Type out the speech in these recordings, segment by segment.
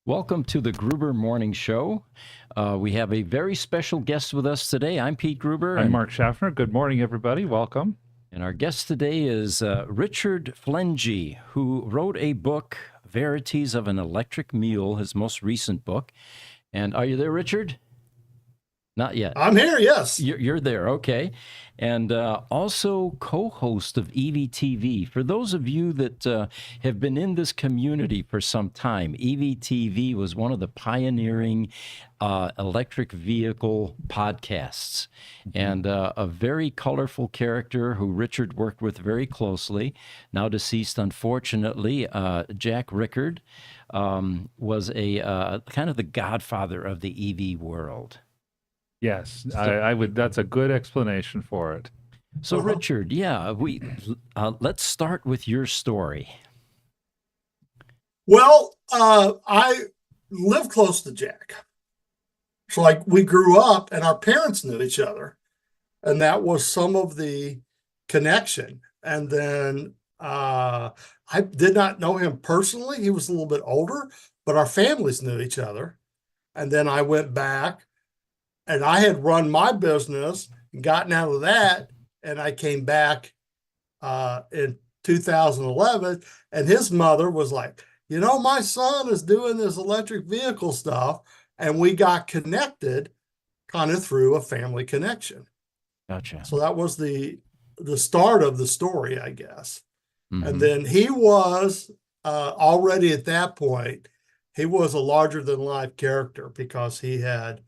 Welcome to the Gruber Morning Show. We have a very special guest with us today. I'm Pete Gruber. I'm Mark Schaffner. Good morning, everybody. Welcome. And our guest today is Richard Flentge, who wrote a book, Verities of an Electric Mule, his most recent book. And are you there, Richard? Not yet. I'm here, yes. You're there, okay. And also co-host of EVTV. For those of you that have been in this community for some time, EVTV was one of the pioneering electric vehicle podcasts. And a very colorful character who Richard worked with very closely, now deceased, unfortunately, Jack Rickard, was a kind of the godfather of the EV world. Yes, I would. That's a good explanation for it. So, Richard, let's start with your story. Well, I live close to Jack. So, we grew up and our parents knew each other. And that was some of the connection. And then I did not know him personally. He was a little bit older, but our families knew each other. And then I went back. And I had run my business and gotten out of that. And I came back in 2011. And his mother was like, my son is doing this electric vehicle stuff. And we got connected kind of through a family connection. Gotcha. So that was the start of the story, I guess. Mm-hmm. And then he was already at that point, he was a larger than life character because he had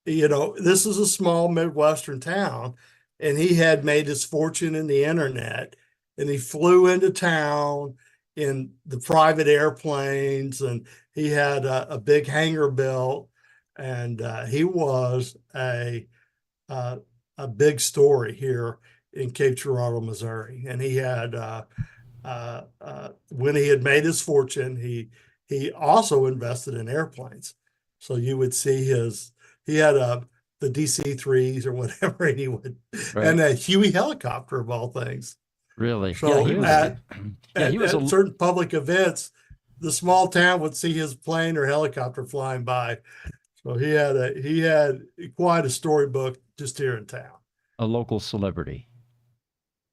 this is a small Midwestern town, and he had made his fortune in the internet, and he flew into town in the private airplanes, and he had a big hangar built, and he was a big story here in Cape Girardeau, Missouri. And he had when he had made his fortune, he also invested in airplanes. So you would see he had the DC-3s or whatever, and and a Huey helicopter of all things. Really? So at certain public events, the small town would see his plane or helicopter flying by. So he had quite a storybook just here in town. A local celebrity.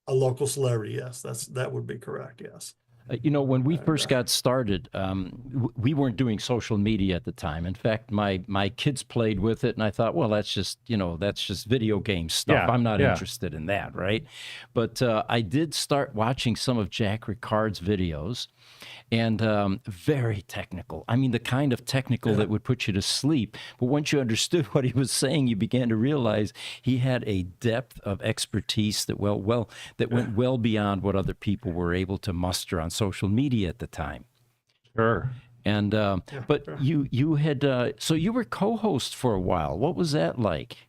A local celebrity, yes, that would be correct, yes. When we first got started, we weren't doing social media at the time. In fact, my kids played with it, and I thought, well, that's just video game stuff. Yeah, I'm not interested in that, right? But I did start watching some of Jack Rickard's videos, and very technical. I mean, the kind of technical that would put you to sleep. But once you understood what he was saying, you began to realize he had a depth of expertise that went well beyond what other people were able to muster on social media at the time. Sure. And but you had so you were co-host for a while. What was that like?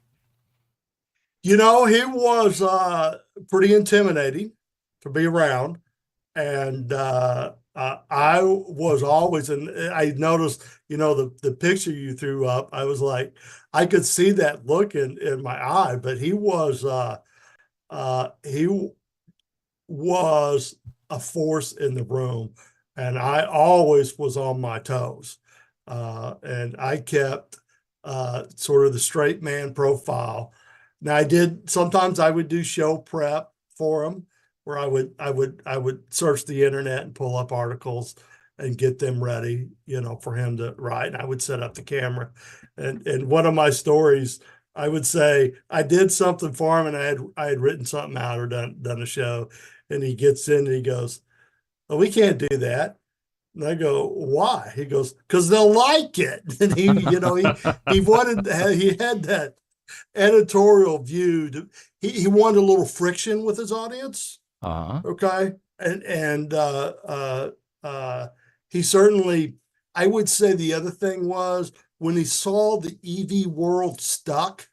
He was pretty intimidating to be around, and I was always, and I noticed, the picture you threw up, I was like, I could see that look in my eye, but he was a force in the room, and I always was on my toes. And I kept sort of the straight man profile. Now sometimes I would do show prep for him, where I would search the internet and pull up articles and get them ready, for him to write. And I would set up the camera. And one of my stories, I would say I did something for him, and I had written something out or done a show. And he gets in and he goes, "Oh, we can't do that." And I go, "Why?" He goes, "Because they'll like it." And he had that editorial view. He wanted a little friction with his audience. Uh-huh. Okay. And he certainly, I would say the other thing was when he saw the EV world stuck,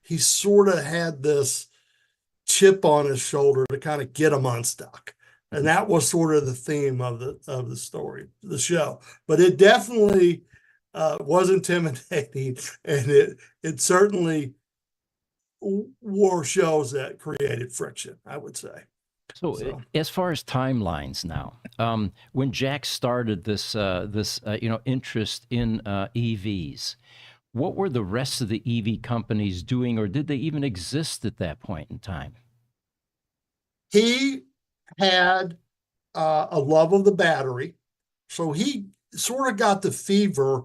he sort of had this chip on his shoulder to kind of get him unstuck. And that was sort of the theme of the story, the show. But it definitely was intimidating, and it certainly were shows that created friction, I would say. So, So as far as timelines now, when Jack started this interest in EVs, what were the rest of the EV companies doing, or did they even exist at that point in time? he had a love of the battery. So he sort of got the fever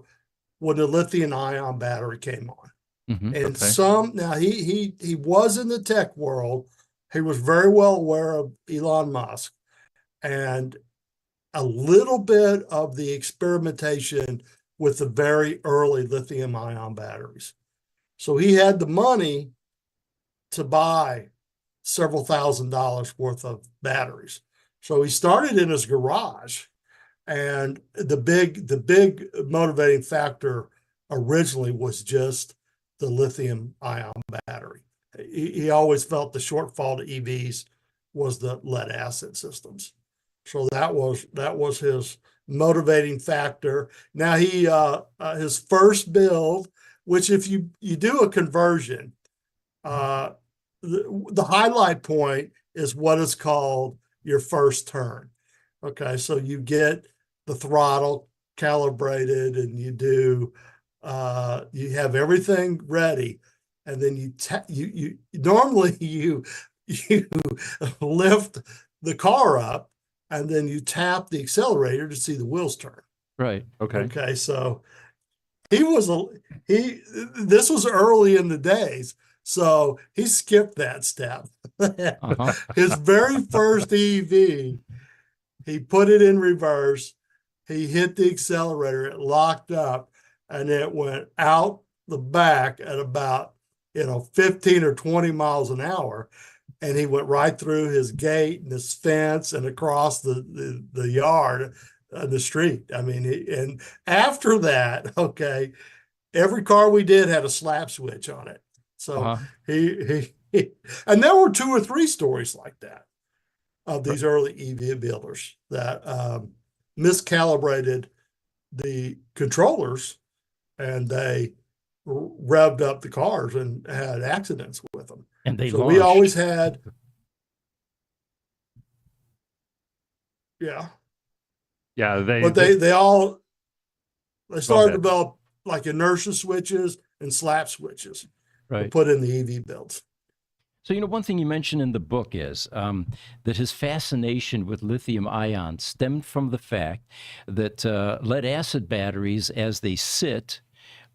when the lithium ion battery came on. Hmm. And Okay. now he was in the tech world. He was very well aware of Elon Musk and a little bit of the experimentation with the very early lithium ion batteries. So he had the money to buy several $1,000s worth of batteries. So he started in his garage, and the big motivating factor originally was just the lithium ion battery. He always felt the shortfall to EVs was the lead acid systems. So that was his motivating factor. Now his first build, which if you do a conversion, uh, the highlight point is what is called your first turn. Okay, so you get the throttle calibrated and you have everything ready, and then you normally you lift the car up and then you tap the accelerator to see the wheels turn. Right. Okay. Okay, so he was a he this was early in the days, so he skipped that step. Uh-huh. His very first EV, he put it in reverse, he hit the accelerator, it locked up, and it went out the back at about 15 or 20 miles an hour. And he went right through his gate and his fence and across the yard the street. I mean, and after that, okay, every car we did had a slap switch on it. So Uh-huh. and there were 2 or 3 stories like that of these early EV builders that miscalibrated the controllers, and they revved up the cars and had accidents with them. And they So we always launched. had, yeah, Yeah, but they started to ahead. develop like inertia switches and slap switches to Right. put in the EV builds. So, one thing you mentioned in the book is that his fascination with lithium ion stemmed from the fact that lead acid batteries, as they sit,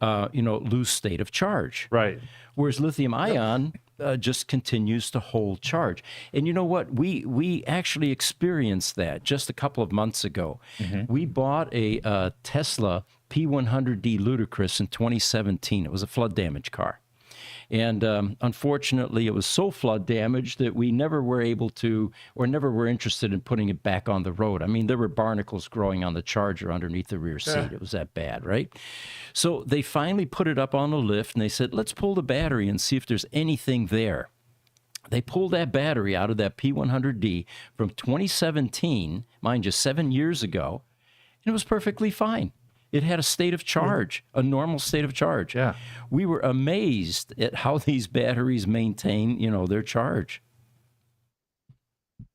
lose state of charge. Right. Whereas lithium ion just continues to hold charge. And you know what? We actually experienced that just a couple of months ago. We bought a Tesla P100D Ludicrous in 2017. It was a flood damage car. And unfortunately, it was so flood damaged that we never were able to, or never were interested in putting it back on the road. I mean, there were barnacles growing on the Charger underneath the rear seat. Yeah. It was that bad, right? So they finally put it up on the lift, and they said, let's pull the battery and see if there's anything there. They pulled that battery out of that P100D from 2017, mind you, 7 years ago, and it was perfectly fine. It had a state of charge, a normal state of charge. Yeah. We were amazed at how these batteries maintain, their charge.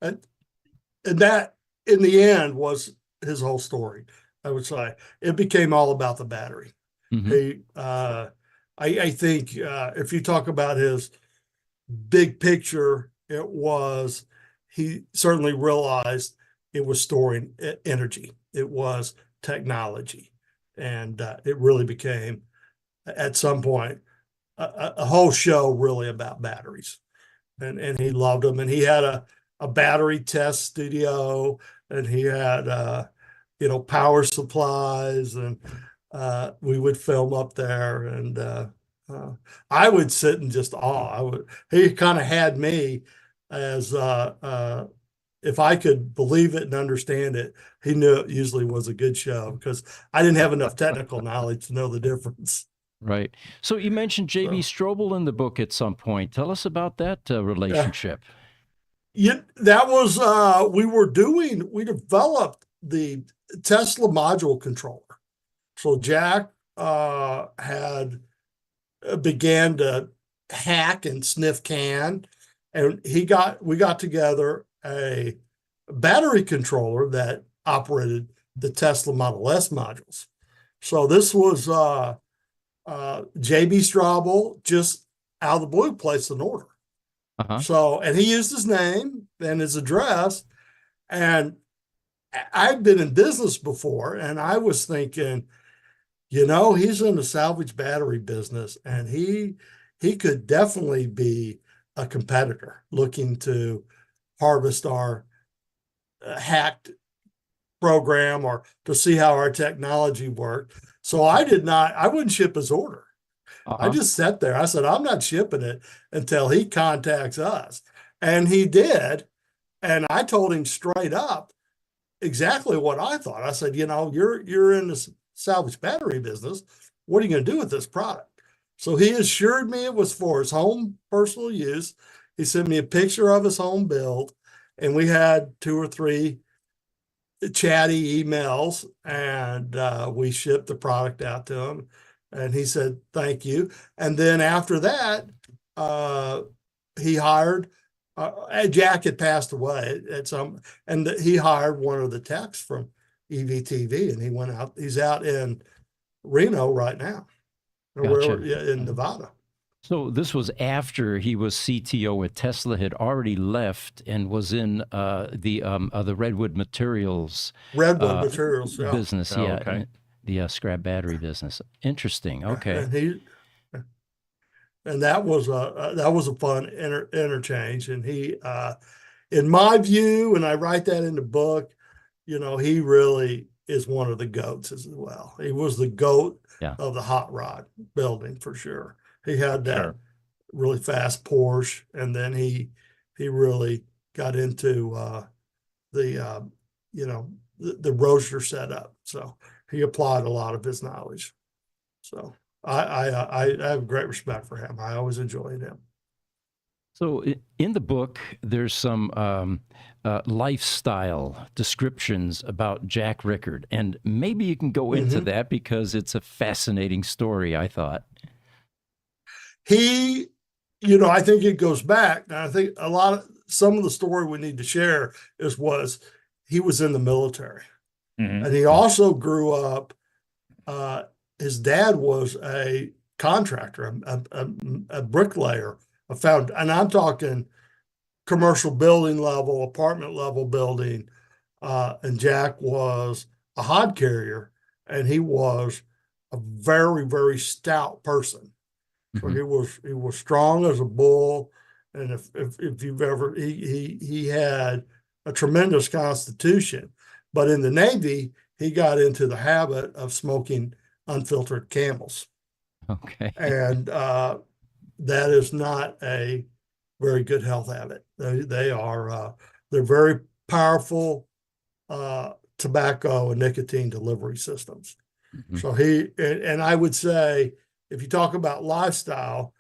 And that, in the end, was his whole story. I would say it became all about the battery. Mhm. I think if you talk about his big picture, he certainly realized it was storing energy. It was technology. And it really became, at some point, a whole show really about batteries. And he loved them. And he had a battery test studio, and he had power supplies, and we would film up there, and I would sit in just awe. He kind of had me as if I could believe it and understand it, he knew it usually was a good show, because I didn't have enough technical knowledge to know the difference. Right. So you mentioned J.B. Strobel in the book at some point. Tell us about that relationship. Yeah, we developed the Tesla module controller. So Jack had began to hack and sniff CAN, and we got together a battery controller that operated the Tesla Model S modules. So this was JB Straubel just out of the blue placed an order. Uh-huh. So, and he used his name and his address. And I'd been in business before, and I was thinking, he's in the salvage battery business, and he could definitely be a competitor looking to harvest our hacked program or to see how our technology worked. So I wouldn't ship his order. I Uh-huh. just sat there. I said, I'm not shipping it until he contacts us. And he did. And I told him straight up exactly what I thought. I said, you're in the salvage battery business. What are you going to do with this product? So he assured me it was for his home personal use. He sent me a picture of his home build, and we had 2 or 3 chatty emails, and we shipped the product out to him. And he said, thank you. And then after that, he hired, Jack had passed away and he hired one of the techs from EVTV, and he went out. He's out in Reno right now, or Gotcha. in Nevada. So this was after he was CTO at Tesla, had already left and was in the Redwood Materials Redwood Materials, yeah. business. Oh, Yeah, okay. the scrap battery business. Interesting. Okay. And that was a fun interchange. And he, in my view, and I write that in the book, he really is one of the goats as well. He was the goat Yeah. of the hot rod building for sure. He had that Sure. really fast Porsche, and then he really got into the roadster setup. So he applied a lot of his knowledge. So I have great respect for him. I always enjoyed him. So in the book, there's some lifestyle descriptions about Jack Rickard, and maybe you can go into that because it's a fascinating story, I thought. He, I think it goes back. And I think some of the story we need to share was he was in the military. Mm-hmm. And he also grew up, his dad was a contractor, a bricklayer, and I'm talking commercial building level, apartment level building. And Jack was a hod carrier, and he was a very, very stout person. So he was strong as a bull, and if you've ever he had a tremendous constitution, but in the Navy he got into the habit of smoking unfiltered Camels. Okay. And that is not a very good health habit. They're very powerful tobacco and nicotine delivery systems. So and I would say, if you talk about lifestyle,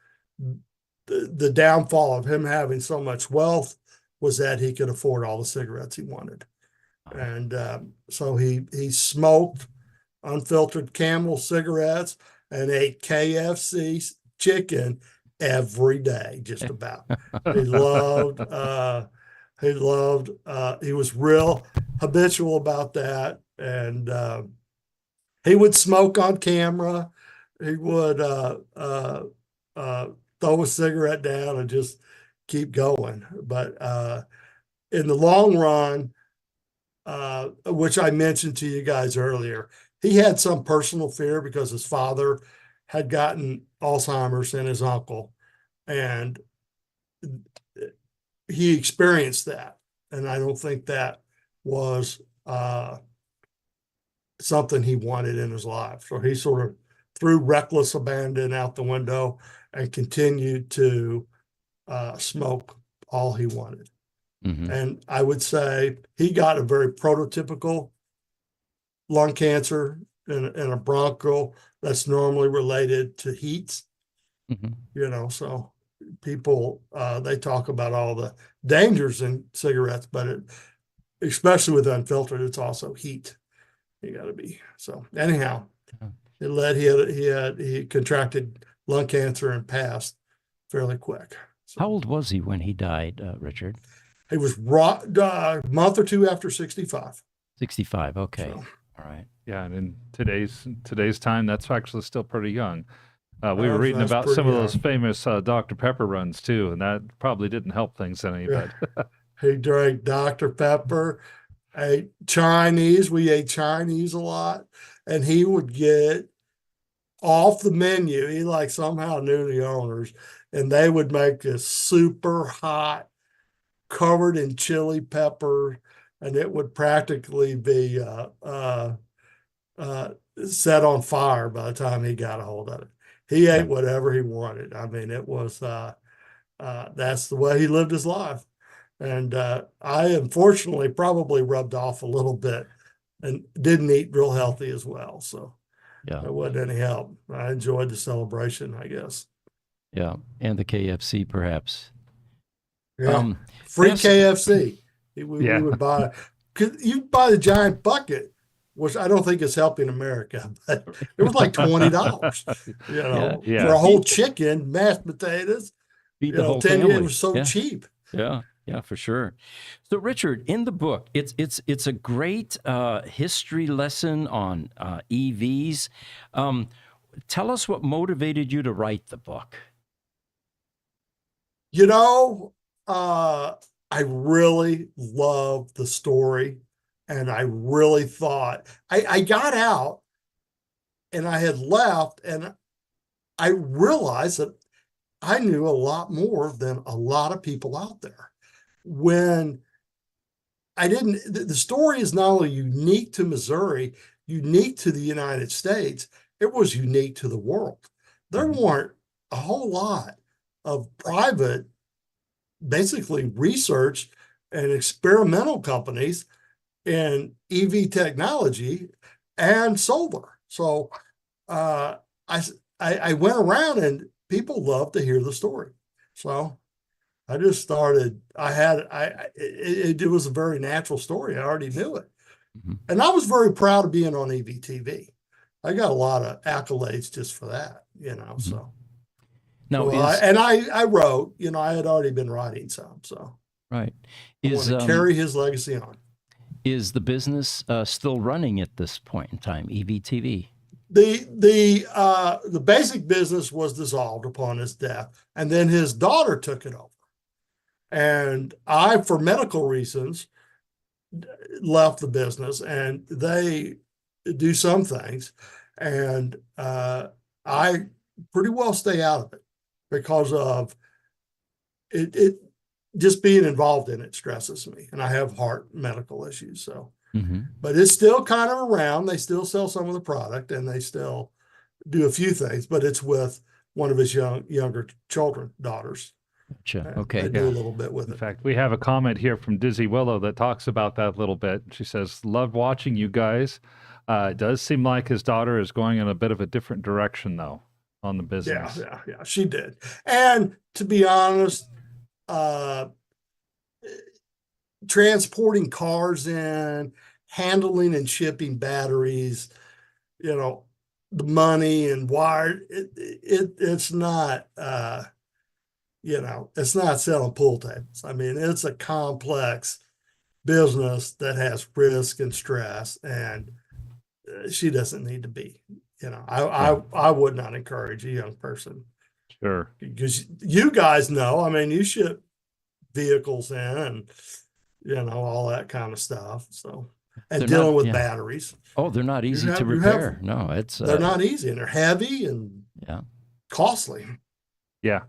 the downfall of him having so much wealth was that he could afford all the cigarettes he wanted. And so he smoked unfiltered Camel cigarettes and ate KFC chicken every day, just about. He was real habitual about that. And he would smoke on camera. He would throw a cigarette down and just keep going. But in the long run, which I mentioned to you guys earlier, he had some personal fear because his father had gotten Alzheimer's and his uncle, and he experienced that. And I don't think that was something he wanted in his life. So he sort of threw reckless abandon out the window and continued to smoke all he wanted. And I would say he got a very prototypical lung cancer and a bronchial that's normally related to heat. So people, they talk about all the dangers in cigarettes, but especially with unfiltered, it's also heat. You got to be. So anyhow, he contracted lung cancer and passed fairly quick. So, How old was he when he died, Richard? He was a month or two after 65. 65. Okay. So, All right. Yeah, and in today's time, that's actually still pretty young. We were reading that's about pretty some of those young. famous Dr. Pepper runs too, and that probably didn't help things any. Yeah. But He drank Dr. Pepper, ate Chinese. We ate Chinese a lot. And he would get off the menu. He like somehow knew the owners, and they would make this super hot, covered in chili pepper, and it would practically be uh, set on fire by the time he got a hold of it. He Yeah. ate whatever he wanted. I mean, it was that's the way he lived his life. And I unfortunately probably rubbed off a little bit and didn't eat real healthy as well. So Yeah. it wasn't any help. I enjoyed the celebration, I guess. Yeah. And the KFC, perhaps. Yeah. Free Yes. KFC. We Yeah. would buy, because you buy the giant bucket, which I don't think is helping America, but it was like $20, Yeah. for a whole chicken, mashed potatoes, Feed the whole 10 family. it was so Yeah. cheap. Yeah, yeah, for sure. So, Richard, in the book, it's a great history lesson on EVs. Tell us what motivated you to write the book. I really love the story, and I really thought I got out and I had left, and I realized that I knew a lot more than a lot of people out there. When I didn't, the story is not only unique to Missouri, unique to the United States, it was unique to the world. There weren't a whole lot of private, basically research and experimental companies in EV technology and solar. So I went around and people loved to hear the story. So I just started. It was a very natural story. I already knew it, and I was very proud of being on EVTV. I got a lot of accolades just for that, So Now, I wrote. I had already been writing some, so right, I want to carry his legacy on. Is the business still running at this point in time? EVTV. The basic business was dissolved upon his death, and then his daughter took it over. And I, for medical reasons, left the business, and they do some things, and I pretty well stay out of it because of it just being involved in it stresses me, and I have heart medical issues. So, but it's still kind of around. They still sell some of the product, and they still do a few things, but it's with one of his younger daughters. Gotcha. Okay. I do a little bit with it. In fact, we have a comment here from Dizzy Willow that talks about that a little bit. She says, "Love watching you guys. It does seem like his daughter is going in a bit of a different direction, though, on the business." Yeah, she did. And to be honest, transporting cars in, handling and shipping batteries, the money and wire, it's not, it's not selling pool tables. I mean, it's a complex business that has risk and stress, and she doesn't need to be. I would not encourage a young person. Sure. Because you guys know, I mean, you ship vehicles in and, all that kind of stuff. So, and dealing with batteries. Oh, they're not easy to repair. No, they're not easy, and they're heavy and costly. Yeah.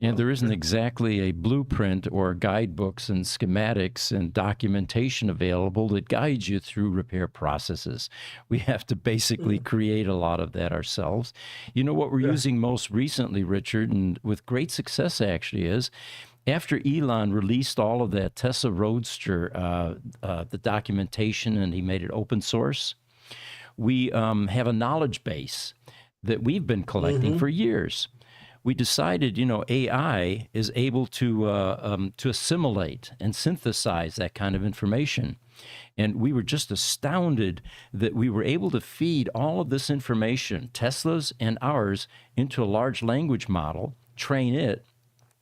And there isn't exactly a blueprint or guidebooks and schematics and documentation available that guides you through repair processes. We have to basically create a lot of that ourselves. You know what we're using most recently, Richard, and with great success actually, is after Elon released all of that Tesla Roadster, the documentation, and he made it open source, we have a knowledge base that we've been collecting for years. We decided, AI is able to assimilate and synthesize that kind of information. And we were just astounded that we were able to feed all of this information, Tesla's and ours, into a large language model, train it,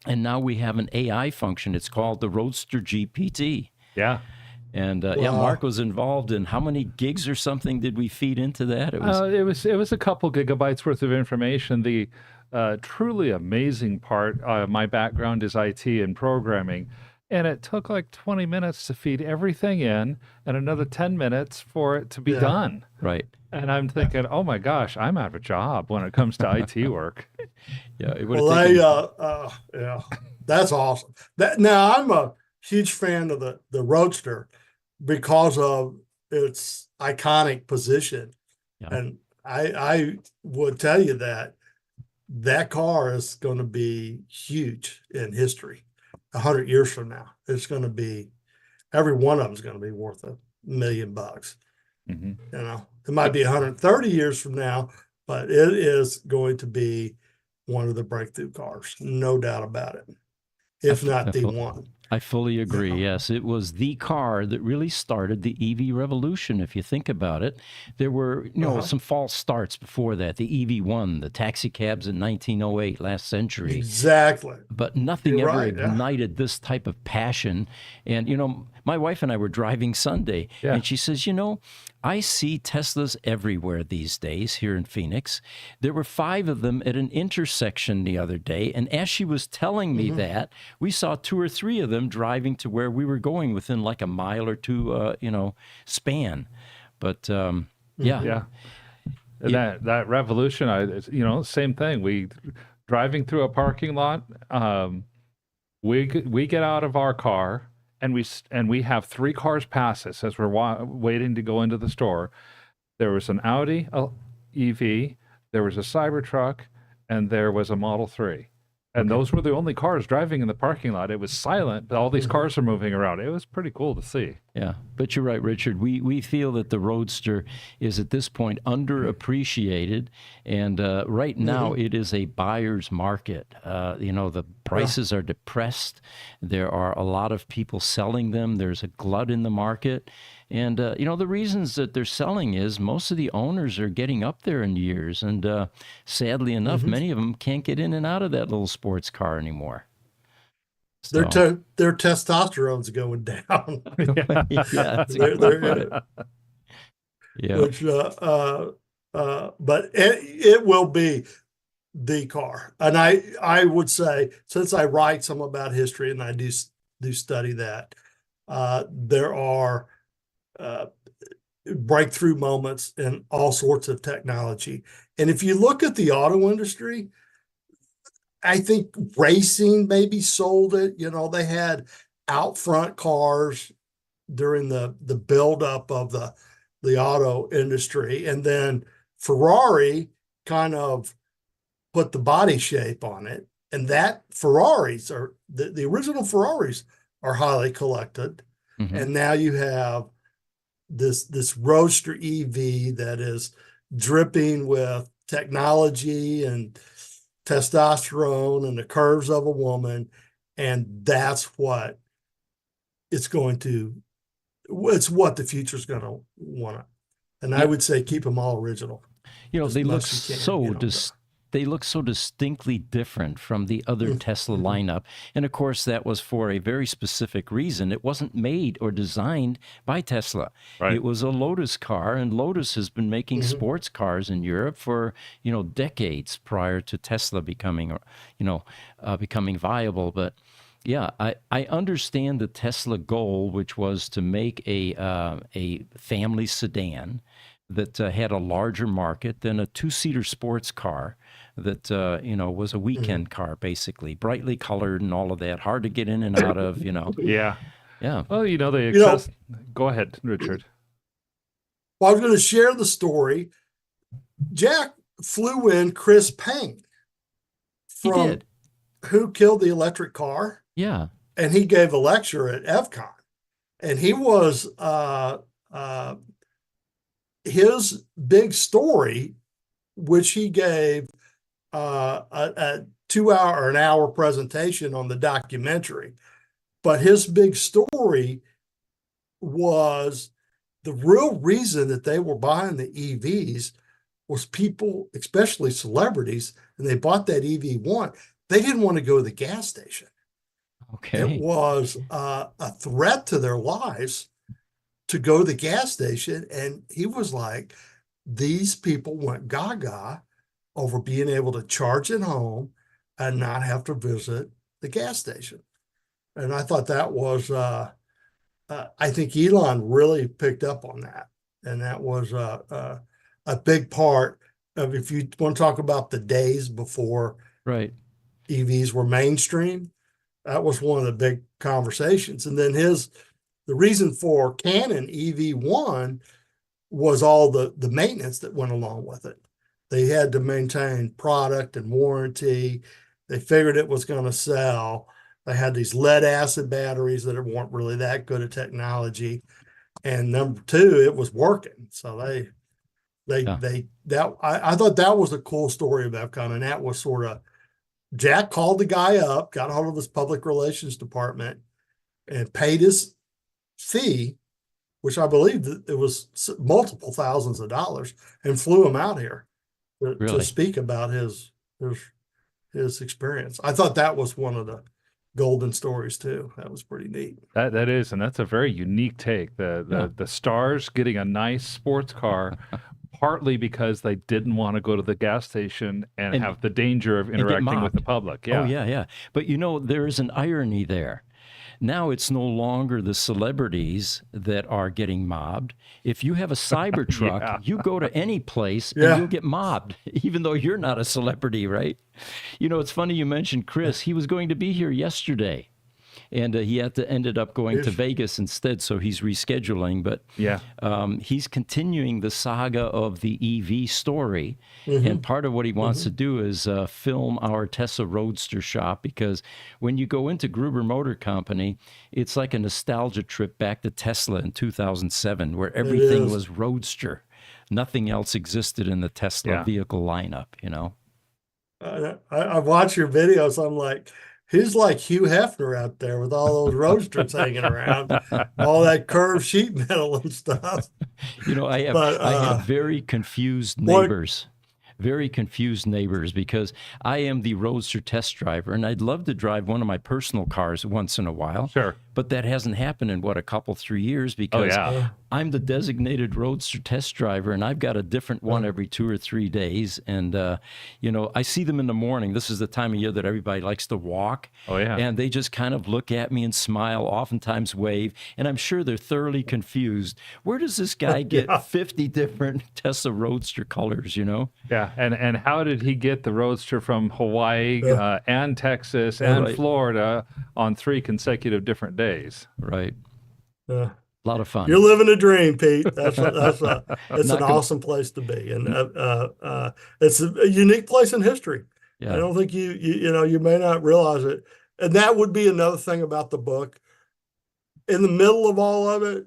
And now we have an AI function. It's called the Roadster GPT. Yeah. And Wow. yeah, Mark was involved in how many gigs or something did we feed into that? It was a couple gigabytes worth of information. The truly amazing part, my background is IT and programming, and it took like 20 minutes to feed everything in and another 10 minutes for it to be Yeah. done. Right. And I'm thinking, oh my gosh, I'm out of a job when it comes to IT work. Yeah. It would have Well, taken. yeah, that's awesome. Now I'm a huge fan of the Roadster because of its iconic position. Yeah. And I would tell you that car is going to be huge in history. 100 years from now, it's going to be, every one of them is going to be worth $1 million. Mm-hmm. You know, it might be 130 years from now, but it is going to be one of the breakthrough cars, no doubt about it. If not the one. I fully agree. Yeah. Yes, it was the car that really started the EV revolution. If you think about it, there were some false starts before that. The EV1, the taxi cabs in 1908, last century. Exactly. But nothing You're ever right, yeah. ignited this type of passion. And, my wife and I were driving Sunday, Yeah. and she says, I see Teslas everywhere these days here in Phoenix. There were 5 of them at an intersection the other day. And as she was telling me that, we saw 2 or 3 of them driving to where we were going within like a mile or 2, span. But, yeah. Yeah. That revolution, same thing. We driving through a parking lot, we get out of our car and we have 3 cars pass us as we're waiting to go into the store. There was an Audi EV, there was a Cybertruck, and there was a Model 3. And those were the only cars driving in the parking lot. It was silent, but all these cars are moving around. It was pretty cool to see. Yeah, but you're right, Richard. We feel that the Roadster is at this point underappreciated, and right now it is a buyer's market. The prices are depressed. There are a lot of people selling them. There's a glut in the market. And, the reasons that they're selling is most of the owners are getting up there in years. And sadly enough, many of them can't get in and out of that little sports car anymore. So, Their testosterone's going down. yeah, that's a good way to put it. Yeah. Which, but it will be the car. And I would say, since I write some about history and I do study that, there are breakthrough moments in all sorts of technology. And if you look at the auto industry, I think racing maybe sold it. They had out front cars during the buildup of the auto industry. And then Ferrari kind of put the body shape on it. And that Ferraris are the original Ferraris are highly collected. And now you have this Roadster EV that is dripping with technology and testosterone and the curves of a woman. And that's what it's what the future's going to want. And I would say keep them all original. They look they look so distinctly different from the other Tesla lineup. And of course, that was for a very specific reason. It wasn't made or designed by Tesla. Right. It was a Lotus car, and Lotus has been making sports cars in Europe for, decades prior to Tesla becoming viable. But yeah, I understand the Tesla goal, which was to make a family sedan that had a larger market than a 2-seater sports car that, was a weekend car, basically, brightly colored and all of that, hard to get in and out of, Yeah. Yeah. Well, go ahead, Richard. Well, I was going to share the story. Jack flew in Chris Payne from Who Killed the Electric Car. Yeah. And he gave a lecture at EVCon. And he was his big story, which he gave a 2-hour or an hour presentation on the documentary. But his big story was the real reason that they were buying the EVs was people, especially celebrities, and they bought that EV1. they didn't want to go to the gas station. It Okay. was a threat to their lives to go to the gas station. And he was like, these people went gaga over being able to charge at home and not have to visit the gas station. And I thought that was, I think Elon really picked up on that. And that was a big part of, if you want to talk about the days before Right. EVs were mainstream, that was one of the big conversations. And then the reason for Canon EV1 was all the maintenance that went along with it. They had to maintain product and warranty. They figured it was going to sell. They had these lead acid batteries that weren't really that good at technology. And number two, it was working. So I thought that was a cool story about EVCON. And that was sort of, Jack called the guy up, got a hold of his public relations department, and paid his fee, which I believe that it was multiple thousands of dollars, and flew him out here to Really? speak about his experience. I thought that was one of the golden stories too. That was pretty neat. That is, and that's a very unique take. The stars getting a nice sports car, partly because they didn't want to go to the gas station and have the danger of interacting with the public. Yeah. Oh, yeah. But there is an irony there. Now it's no longer the celebrities that are getting mobbed. If you have a Cybertruck, you go to any place and you'll get mobbed, even though you're not a celebrity, right? It's funny you mentioned Chris. He was going to be here yesterday, and he ended up going to Vegas instead, so he's rescheduling. But he's continuing the saga of the EV story, and part of what he wants to do is film our Tesla Roadster shop, because when you go into Gruber Motor Company, it's like a nostalgia trip back to Tesla in 2007, where everything was Roadster. Nothing else existed in the Tesla vehicle lineup, I watch your videos. I'm like, he's like Hugh Hefner out there with all those roadsters hanging around, all that curved sheet metal and stuff. I have very confused neighbors. Very confused neighbors, because I am the Roadster test driver, and I'd love to drive one of my personal cars once in a while. Sure. But that hasn't happened in, 3 years, because I'm the designated Roadster test driver, and I've got a different one every 2 or 3 days. And, I see them in the morning. This is the time of year that everybody likes to walk. Oh, yeah. And they just kind of look at me and smile, oftentimes wave. And I'm sure they're thoroughly confused. Where does this guy get 50 different Tesla Roadster colors, Yeah, and how did he get the Roadster from Hawaii and Texas and Florida on 3 consecutive different days? Right. A lot of fun. You're living a dream, Pete. It's an awesome place to be, and it's a unique place in history. I don't think you may not realize it, and that would be another thing about the book. In the middle of all of it,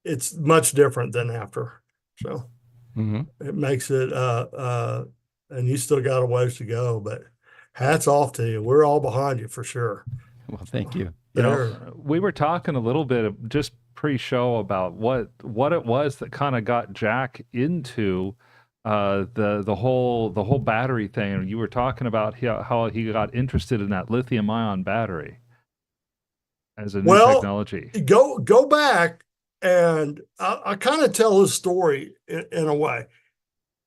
it's much different than after. So it makes it, and you still got a ways to go, but hats off to you. We're all behind you for sure. Well, thank you. We were talking a little bit just pre-show about what it was that kind of got Jack into the whole battery thing. You were talking about how he got interested in that lithium-ion battery as a new technology. Go back, and I kind of tell his story in a way.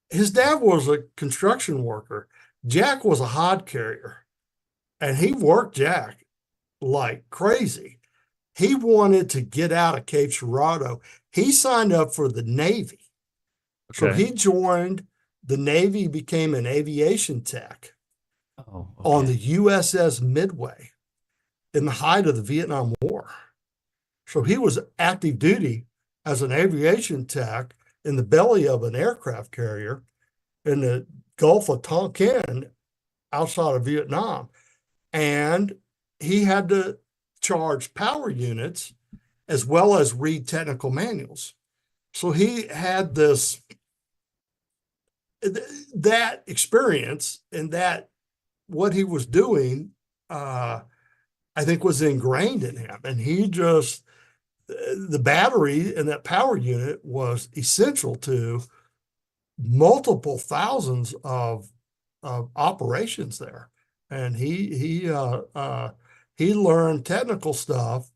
His dad was a construction worker. Jack was a hod carrier, and he worked Jack like crazy. He wanted to get out of Cape Girardeau. He signed up for the Navy. So he joined the Navy, became an aviation tech on the USS Midway in the height of the Vietnam War. So he was active duty as an aviation tech in the belly of an aircraft carrier in the Gulf of Tonkin outside of Vietnam. And he had to charge power units as well as read technical manuals. So he had that experience, and that what he was doing, I think, was ingrained in him. And he just, the battery and that power unit was essential to multiple thousands of operations there. and he learned technical stuff,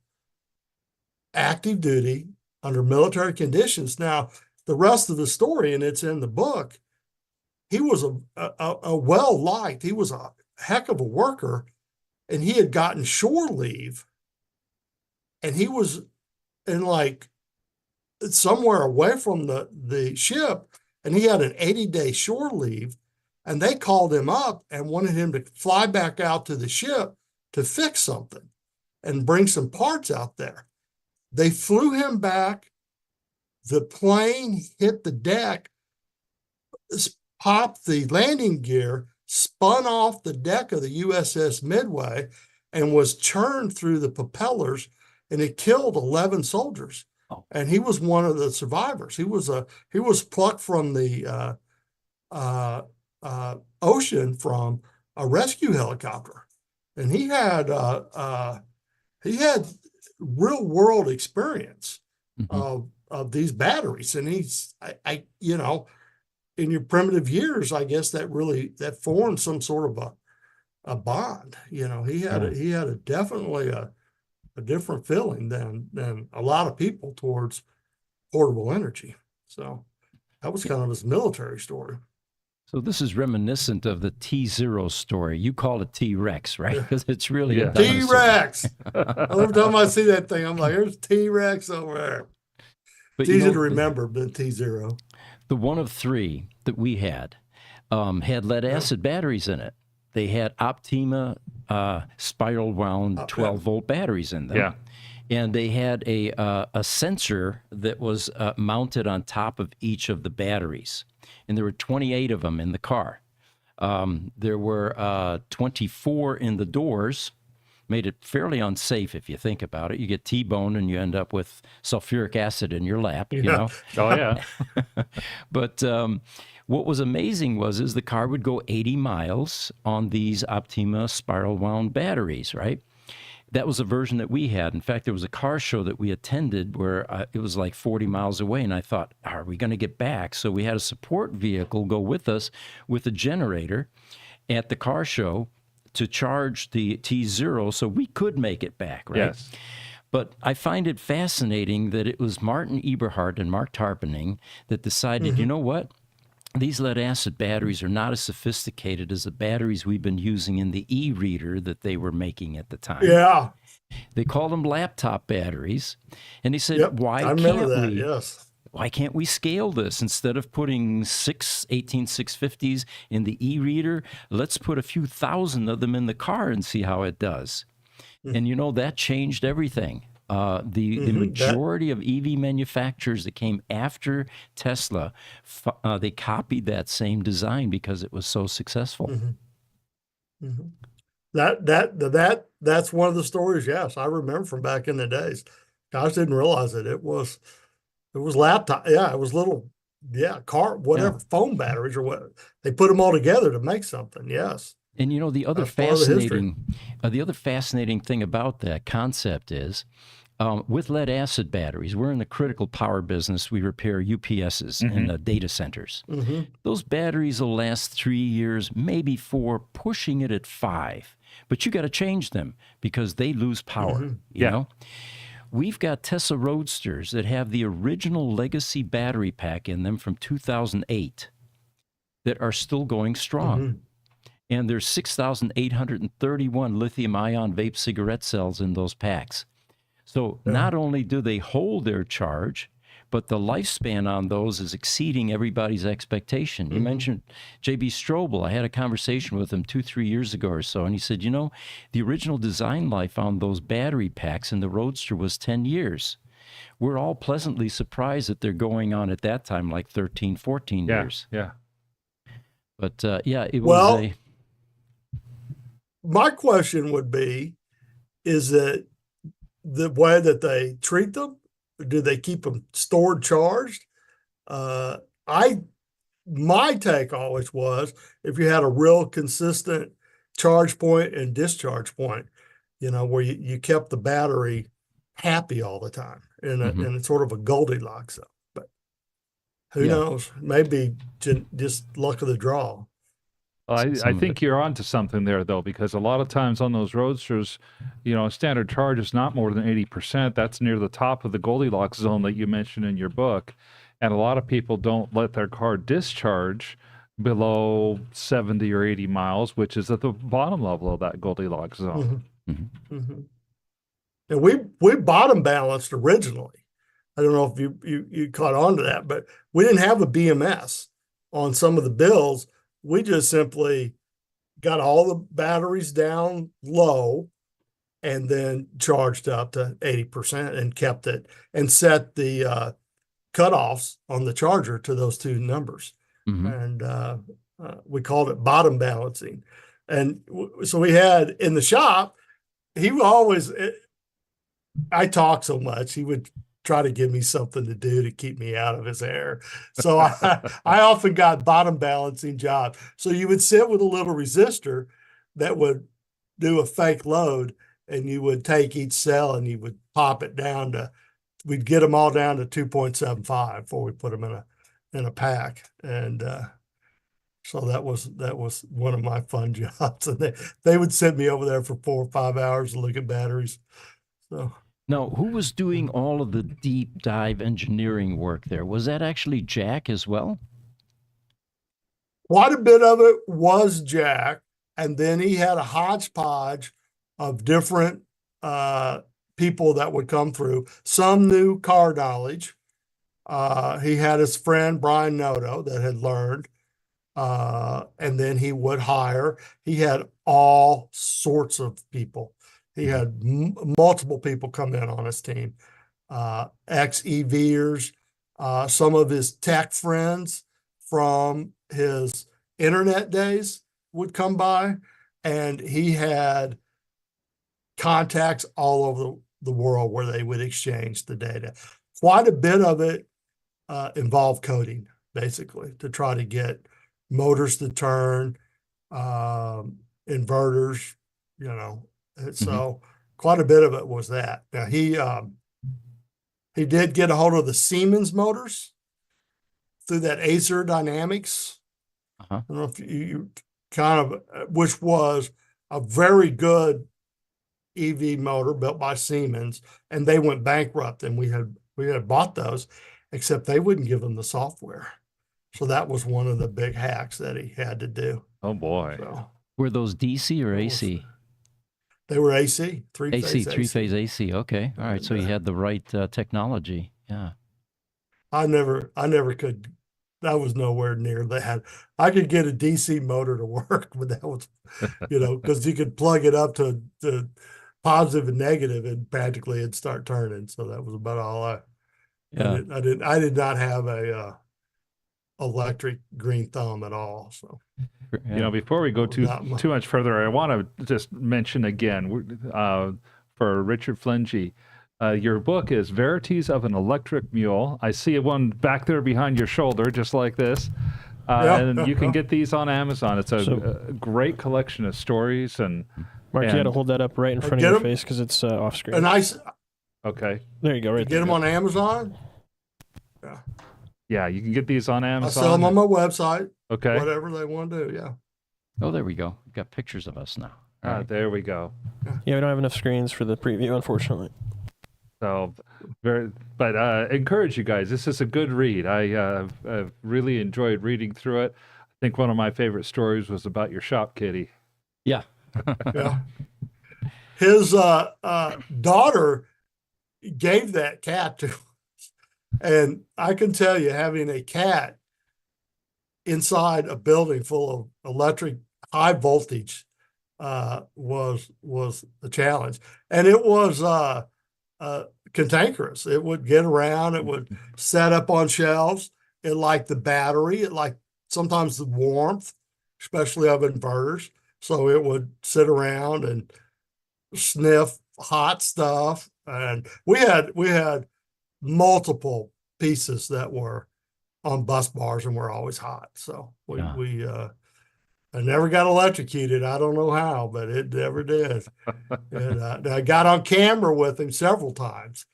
active duty under military conditions. Now, the rest of the story, and it's in the book, he was a well liked. He was a heck of a worker, and he had gotten shore leave, and he was in like somewhere away from the ship, and he had an 80-day shore leave, and they called him up and wanted him to fly back out to the ship to fix something and bring some parts out there. They flew him back. The plane hit the deck, popped the landing gear, spun off the deck of the USS Midway, and was churned through the propellers, and it killed 11 soldiers. Oh. And he was one of the survivors. He was plucked from the ocean from a rescue helicopter, and he had real world experience of these batteries. And he's in your primitive years, I guess that formed some sort of a bond. He had definitely a different feeling than a lot of people towards portable energy. So that was kind of his military story. So this is reminiscent of the T-Zero story. You call it T-Rex, right? Because it's really Yeah. a dinosaur. T-Rex. Every time I see that thing, I'm like, there's T-Rex over there. But It's easy to remember than T-Zero. The one of three that we had lead acid batteries in it. They had Optima spiral wound 12-volt batteries in them. Yeah. And they had a sensor that was mounted on top of each of the batteries. And there were 28 of them in the car. There were 24 in the doors. Made it fairly unsafe if you think about it. You get T-boned and you end up with sulfuric acid in your lap, you know? Oh, yeah. But what was amazing is the car would go 80 miles on these Optima spiral wound batteries, right? That was a version that we had. In fact, there was a car show that we attended where it was like 40 miles away, and I thought, are we going to get back? So we had a support vehicle go with us with a generator at the car show to charge the T-Zero so we could make it back, right? Yes. But I find it fascinating that it was Martin Eberhard and Mark Tarpening that decided, you know what? These lead acid batteries are not as sophisticated as the batteries we've been using in the e-reader that they were making at the time. Yeah. They called them laptop batteries. And he said, I remember that, yes. Why can't we scale this? Instead of putting 18650s in the e-reader, let's put a few thousand of them in the car and see how it does. And that changed everything. The majority of EV manufacturers that came after Tesla, they copied that same design because it was so successful. That's one of the stories. Yes, I remember from back in the days. I didn't realize it. It was laptop. Yeah, it was little. Yeah, car, whatever, phone batteries or what. They put them all together to make something. Yes. And the other fascinating thing about that concept is, with lead acid batteries, we're in the critical power business. We repair UPSs in data centers. Those batteries will last 3 years, maybe 4, pushing it at 5. But you got to change them because they lose power. You know, we've got Tesla Roadsters that have the original legacy battery pack in them from 2008 that are still going strong. And there's 6,831 lithium-ion vape cigarette cells in those packs. So not only do they hold their charge, but the lifespan on those is exceeding everybody's expectation. You mentioned J.B. Strobel. I had a conversation with him 2-3 years ago or so, and he said, the original design life on those battery packs in the Roadster was 10 years. We're all pleasantly surprised that they're going on at that time like 13, 14 years. Yeah. But, it was my question would be, is that the way that they treat them? Do they keep them stored charged? My take always was, if you had a real consistent charge point and discharge point, where you kept the battery happy all the time in it's sort of a Goldilocks zone. But who knows? Maybe just luck of the draw. Well, I some of think it. you're onto something there, though, because a lot of times on those roadsters, standard charge is not more than 80%. That's near the top of the Goldilocks zone that you mentioned in your book. And a lot of people don't let their car discharge below 70 or 80 miles, which is at the bottom level of that Goldilocks zone. Mhm. Mhm. And we bottom balanced originally. I don't know if you caught on to that, but we didn't have a BMS on some of the bills. We just simply got all the batteries down low and then charged up to 80% and kept it and set the cutoffs on the charger to those two numbers. Mhm. And we called it bottom balancing. And so we had in the shop, he would always, I talk so much, he would try to give me something to do to keep me out of his hair. So I often got bottom balancing job. So you would sit with a little resistor that would do a fake load, and you would take each cell and you would pop it down to, we'd get them all down to 2.75 before we put them in a pack. And so that was one of my fun jobs. And they would send me over there for 4 or 5 hours to look at batteries. So Now, who was doing all of the deep dive engineering work there? Was that actually Jack as well? quite a bit of it was Jack, and then he had a hodgepodge of different people that would come through. Some knew car knowledge. He had his friend Brian Noto that had learned, and then he would hire. He had all sorts of people. He had multiple people come in on his team, ex-EVers, some of his tech friends from his internet days would come by, and he had contacts all over the world where they would exchange the data. Quite a bit of it involved coding, basically, to try to get motors to turn, inverters, So quite a bit of it was that. Now he did get a hold of the Siemens motors through that Acer Dynamics. Uh-huh. I don't know if you kind of, which was a very good EV motor built by Siemens, and they went bankrupt, and we had bought those, except they wouldn't give them the software. So that was one of the big hacks that he had to do. Oh boy. So Were those DC or AC? they were AC, three-phase three-phase AC. Okay. All right. So you And, had the right technology. Yeah. I never could. That was nowhere near that. I could get a DC motor to work, but that was, because you could plug it up to positive and negative, and practically it'd start turning. So that was about all Yeah. I did not have a electric green thumb at all. So Yeah. Before we go too Not much. much further, I want to just mention again for Richard Flentge, your book is Verities of an Electric Mule. I see one back there behind your shoulder, just like this. And you can get these on Amazon. It's a great collection of stories. And Mark, you got to hold that up right in front of Get your 'em. face because it's off screen. And okay, There you go, right get there. them on Amazon. yeah, you can get these on I Amazon. sell them on my website. Okay, Whatever they want to do. Yeah. Oh, there we go. We've got pictures of us now. All right. there we go. Yeah, we don't have enough screens for the preview, unfortunately. So, but encourage you guys. This is a good read. I've really enjoyed reading through it. I think one of my favorite stories was about your shop kitty. Yeah. Yeah. His daughter gave that cat to us. And I can tell you, having a cat inside a building full of electric high voltage was a challenge. And it was cantankerous. It would get around, it would set up on shelves. It liked the battery, it liked sometimes the warmth, especially of inverters. So it would sit around and sniff hot stuff. And we had multiple pieces that were on bus bars and were always hot. So I never got electrocuted. I don't know how, but it never did. And I got on camera with him several times,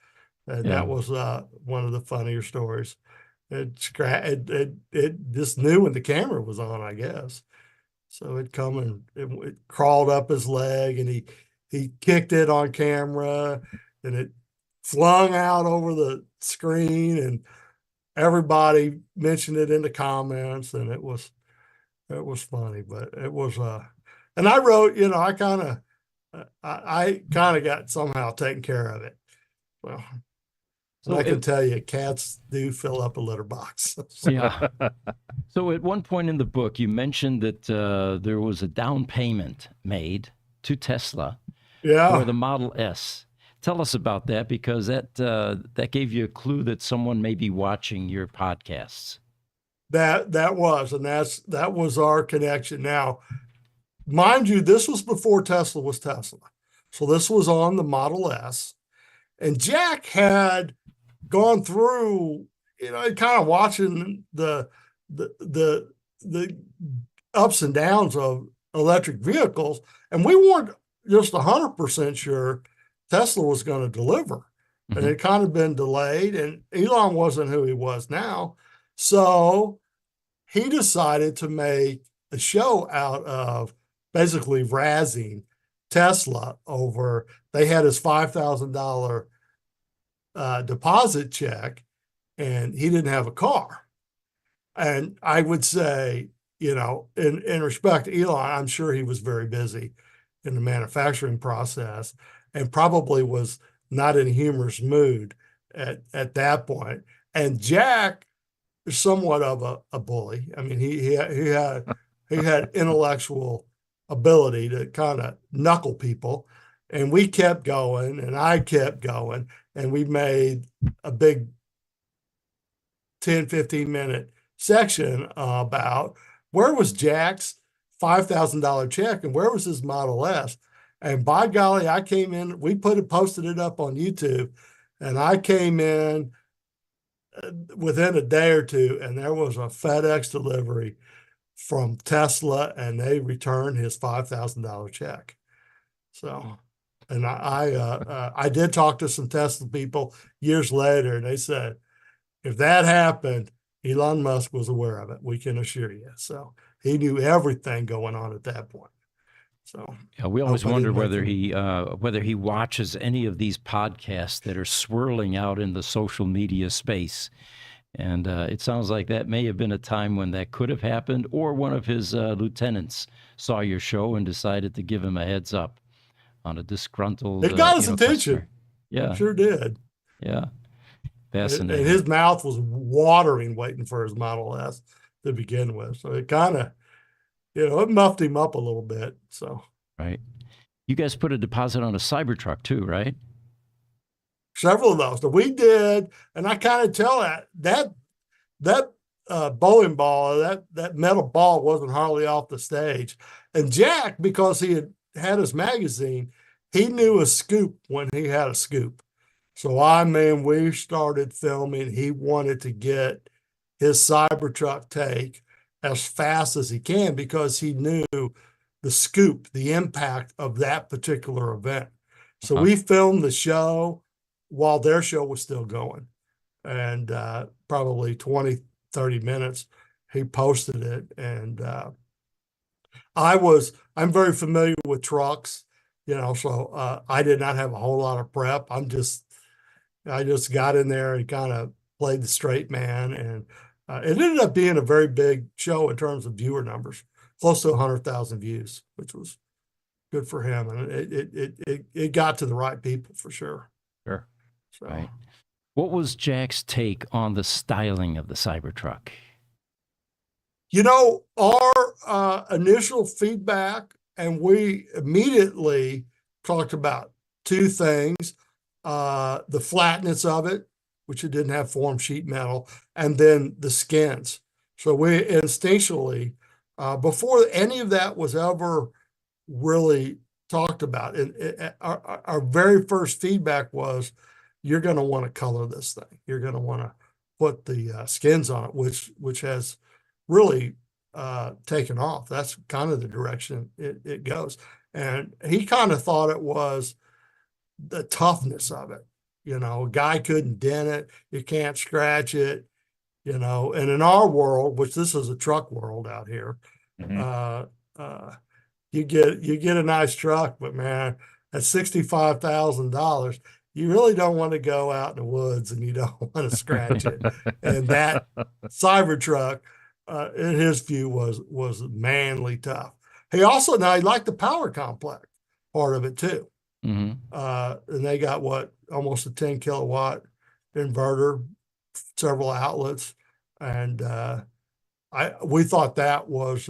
and that was one of the funnier stories. It just knew when the camera was on, I guess. So it come and it crawled up his leg, and he kicked it on camera, and it flung out over the screen, and everybody mentioned it in the comments, and it was funny. But it was and I wrote, I kind of got somehow taken care of it. Well, So I can tell you, cats do fill up a litter box. yeah. So at one point in the book, you mentioned that there was a down payment made to Tesla for Yeah, the Model S. Tell us about that, because that gave you a clue that someone may be watching your podcasts. that was our connection. Now, mind you, this was before Tesla was Tesla. So this was on the Model S. And Jack had gone through, kind of watching the ups and downs of electric vehicles. And we weren't just 100% sure Tesla was going to deliver. And it kind of been delayed, and Elon wasn't who he was now. So he decided to make a show out of basically razzing Tesla over, they had his $5,000 deposit check, and he didn't have a car. And I would say, in respect to Elon, I'm sure he was very busy in the manufacturing process and probably was not in a humorous mood at that point. And Jack is somewhat of a bully. I mean, he had intellectual ability to kind of knuckle people, and we kept going, and I kept going, and we made a big 10, 15-minute section about where was Jack's $5,000 check and where was his Model S. And by golly, I came in, we posted it up on YouTube, and I came in within a day or two, and there was a FedEx delivery from Tesla, and they returned his $5,000 check. So, and I did talk to some Tesla people years later, and they said, if that happened, Elon Musk was aware of it. We can assure you. So he knew everything going on at that point. So yeah, we always hope I wonder didn't whether he watches any of these podcasts that are swirling out in the social media space. And it sounds like that may have been a time when that could have happened, or one of his lieutenants saw your show and decided to give him a heads up on a disgruntled It got his attention. customer. Yeah, It sure did. yeah, And fascinating. his mouth was watering waiting for his Model S to begin with. So it kind of, it muffed him up a little bit. So Right. You guys put a deposit on a Cybertruck too, right? several of those that we did, and I kind of tell that bowling ball, that metal ball wasn't hardly off the stage. And Jack, because he had his magazine, he knew a scoop when he had a scoop. So we started filming. He wanted to get his Cybertruck take as fast as he can because he knew the scoop, the impact of that particular event. So we filmed the show while their show was still going. And probably 20, 30 minutes, he posted it. And I'm very familiar with trucks, so I did not have a whole lot of prep. I just got in there and kind of played the straight man. And it ended up being a very big show in terms of viewer numbers, close to 100,000 views, which was good for him. And it got to the right people for sure. Sure. So. Right. What was Jack's take on the styling of the Cybertruck? Our initial feedback, and we immediately talked about two things, the flatness of it, which it didn't have formed sheet metal, and then the skins. So we instinctually, before any of that was ever really talked about, our very first feedback was, you're going to want to color this thing. You're going to want to put the skins on it, which has really taken off. That's kind of the direction it goes. And he kind of thought it was the toughness of it. A guy couldn't dent it. You can't scratch it, and in our world, which this is a truck world out here, you get a nice truck, but man, at $65,000, you really don't want to go out in the woods and you don't want to scratch it. And that Cybertruck, in his view, was manly tough. He liked the power complex part of it too. Mm-hmm. And they got almost a 10 kilowatt inverter, several outlets, and we thought that was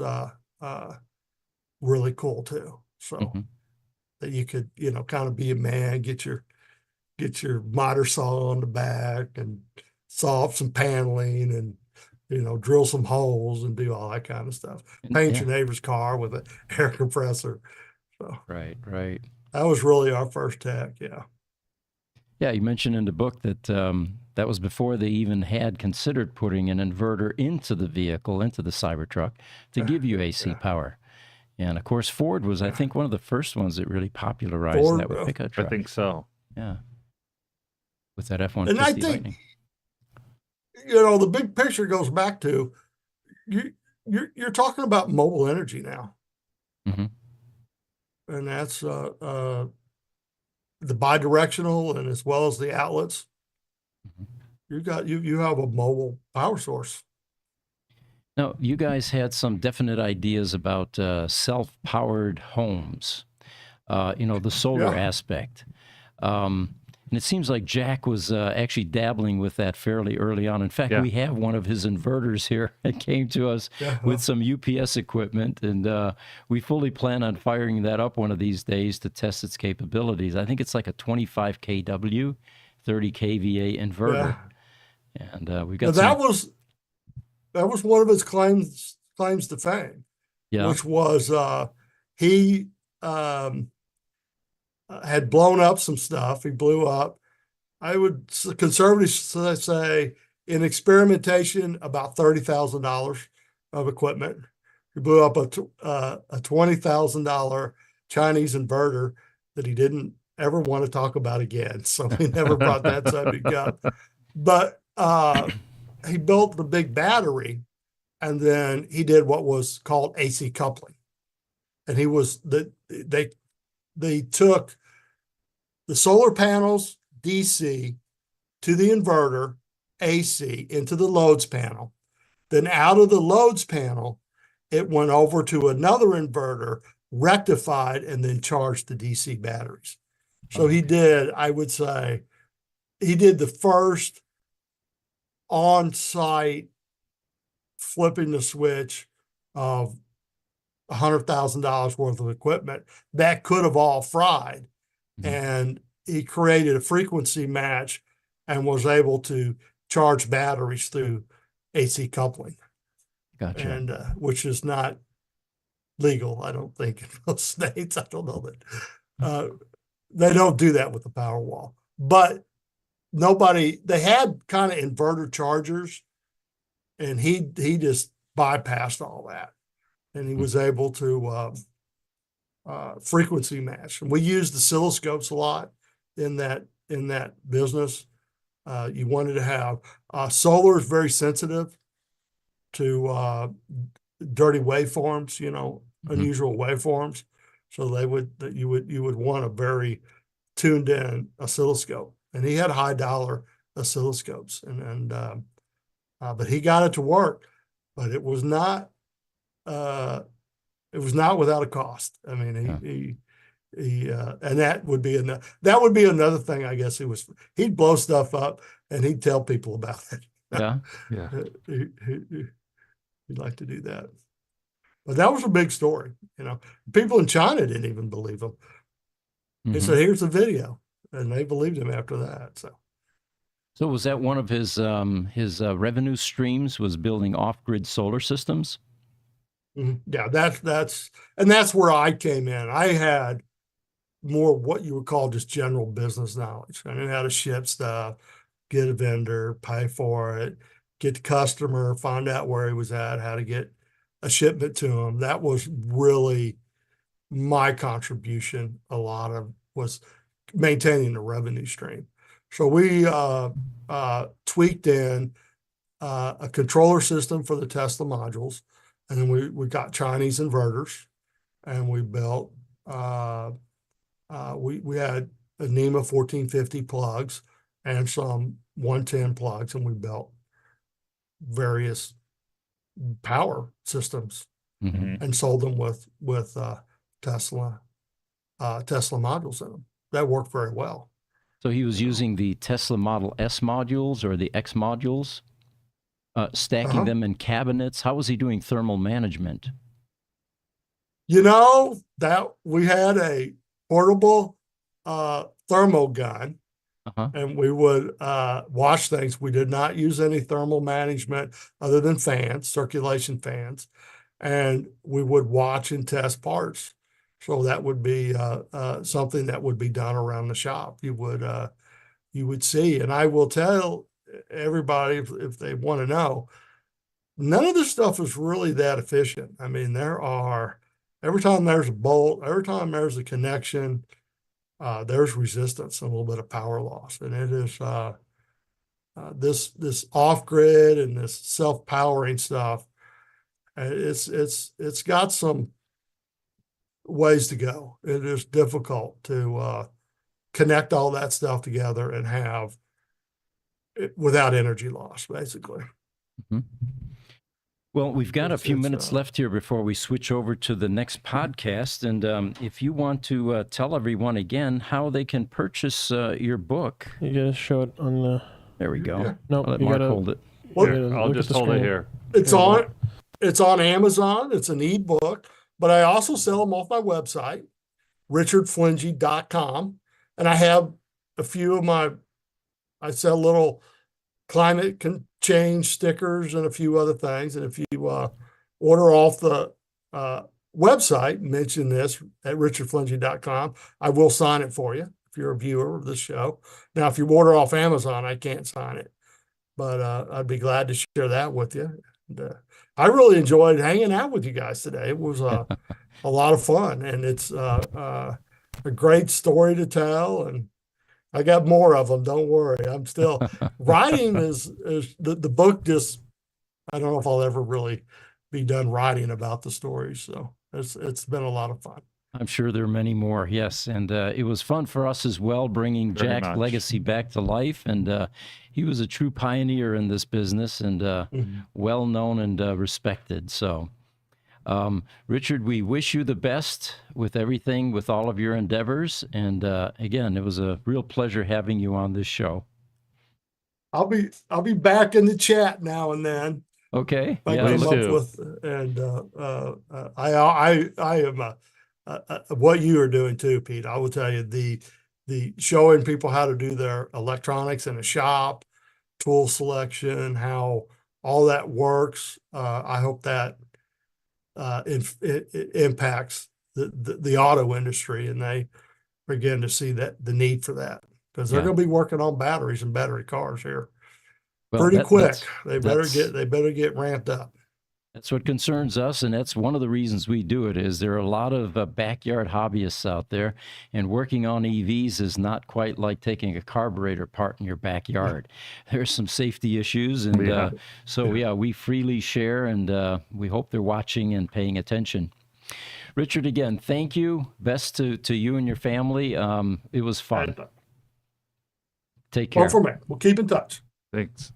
really cool too. So that you could, kind of be a man, get your miter saw on the back and saw up some paneling and, drill some holes and do all that kind of stuff. Paint your neighbor's car with an air compressor. So Right. that was really our first tech. Yeah. Yeah, you mentioned in the book that that was before they even had considered putting an inverter into the vehicle, into the Cybertruck, to give you AC power. And of course, Ford was, I think, one of the first ones that really popularized that with pickup trucks. I think so. Yeah, with that F-150 And I think, Lightning. the big picture goes back to you're talking about mobile energy now, Mm-hmm. and that's the bidirectional and as well as the outlets. You have a mobile power source. Now, you guys had some definite ideas about self-powered homes, the solar aspect. And it seems like Jack was actually dabbling with that fairly early on. In fact, we have one of his inverters here that came to us with some UPS equipment, and we fully plan on firing that up one of these days to test its capabilities. I think it's like a 25 kW, 30 kVA inverter. Yeah. And we got that was one of his claims to fame, which was he had blown up some stuff. He blew up, I would conservatively say, in experimentation, about $30,000 of equipment. He blew up a $20,000 Chinese inverter that he didn't ever want to talk about again. So we never brought that subject up. But he built the big battery, and then he did what was called AC coupling. And they took the solar panels DC to the inverter AC into the loads panel. Then out of the loads panel, it went over to another inverter, rectified, and then charged the DC batteries. So he did, I would say, the first on-site flipping the switch of $100,000 worth of equipment that could have all fried. And he created a frequency match and was able to charge batteries through AC coupling. Gotcha. And which is not legal, I don't think, in most states. I don't know that. They don't do that with the Powerwall. But they had kind of inverter chargers, and he just bypassed all that. And he was able to frequency match. And we used oscilloscopes a lot in that business. You wanted to have solar is very sensitive to dirty waveforms, unusual waveforms. So you would want a very tuned in oscilloscope. And he had high dollar oscilloscopes, but he got it to work. But it was not without a cost. I mean, he and that would be another thing. I guess he'd blow stuff up and he'd tell people about it. Yeah. He'd like to do that. But that was a big story. People in China didn't even believe him. He said, "Here's the video," and they believed him after that. So was that one of his revenue streams, was building off-grid solar systems? Yeah, that's where I came in. I had more what you would call just general business knowledge. I knew how to ship stuff, get a vendor, pay for it, get the customer, find out where he was at, how to get a shipment to him. That was really my contribution. A lot of was maintaining the revenue stream. So we tweaked in a controller system for the Tesla modules. And then we got Chinese inverters. and we built, we had a NEMA 1450 plugs and some 110 plugs, and we built various power systems Mhm. and sold them with Tesla modules in them. That worked very well. So he was using the Tesla Model S modules or the X modules, stacking Uh-huh. them in cabinets. How was he doing thermal management? That we had a portable thermal gun, Uh-huh. and we would wash things. We did not use any thermal management other than fans, circulation fans, and we would watch and test parts. So that would be something that would be done around the shop. You would see, and I will tell everybody if they want to know, none of this stuff is really that efficient. I mean, every time there's a bolt, every time there's a connection, there's resistance and a little bit of power loss. And it is this off grid and this self powering stuff. It's got some ways to go. It is difficult to connect all that stuff together and have it without energy loss, basically. Mhm. Well, we've got a few It's, minutes left here before we switch over to the next podcast. And if you want to tell everyone again how they can purchase your book, You gotta show it on the. there we go. Yeah. Nope, I'll let you Mark gotta. hold it. Well, you Here, gotta I'll look at just the hold it screen. here. It's on Amazon. It's an ebook, but I also sell them off my website, richardflenge.com. And I have a few of I sell little climate change stickers and a few other things. And if you order off the website, mention this at richardflenge.com, I will sign it for you if you're a viewer of this show. Now, if you order off Amazon, I can't sign it, but I'd be glad to share that with you. And, I really enjoyed hanging out with you guys today. It was a lot of fun, and it's a great story to tell. And I got more of them. Don't worry. I'm still writing is the book just, I don't know if I'll ever really be done writing about the stories. So it's been a lot of fun. I'm sure there are many more, yes. And it was fun for us as well, bringing Very Jack's much. legacy back to life. And he was a true pioneer in this business and well known and respected. So, Richard, we wish you the best with everything, with all of your endeavors. And again, it was a real pleasure having you on this show. I'll be back in the chat now and then. Okay. I Yeah. come up with, and I am what you are doing too, Pete. I will tell you the showing people how to do their electronics in a shop, tool selection, how all that works. I hope that it impacts the auto industry, and they begin to see that the need for that, because they're Yeah. going to be working on batteries and battery cars here Well, pretty quick. that's- They better that's- get ramped up. That's what concerns us, and that's one of the reasons we do it. Is there are a lot of backyard hobbyists out there, and working on EVs is not quite like taking a carburetor apart in your backyard. There's some safety issues, and we freely share, and we hope they're watching and paying attention. Richard, again, thank you. Best to you and your family. It was fun. Take care. Well, for me, we'll keep in touch. Thanks.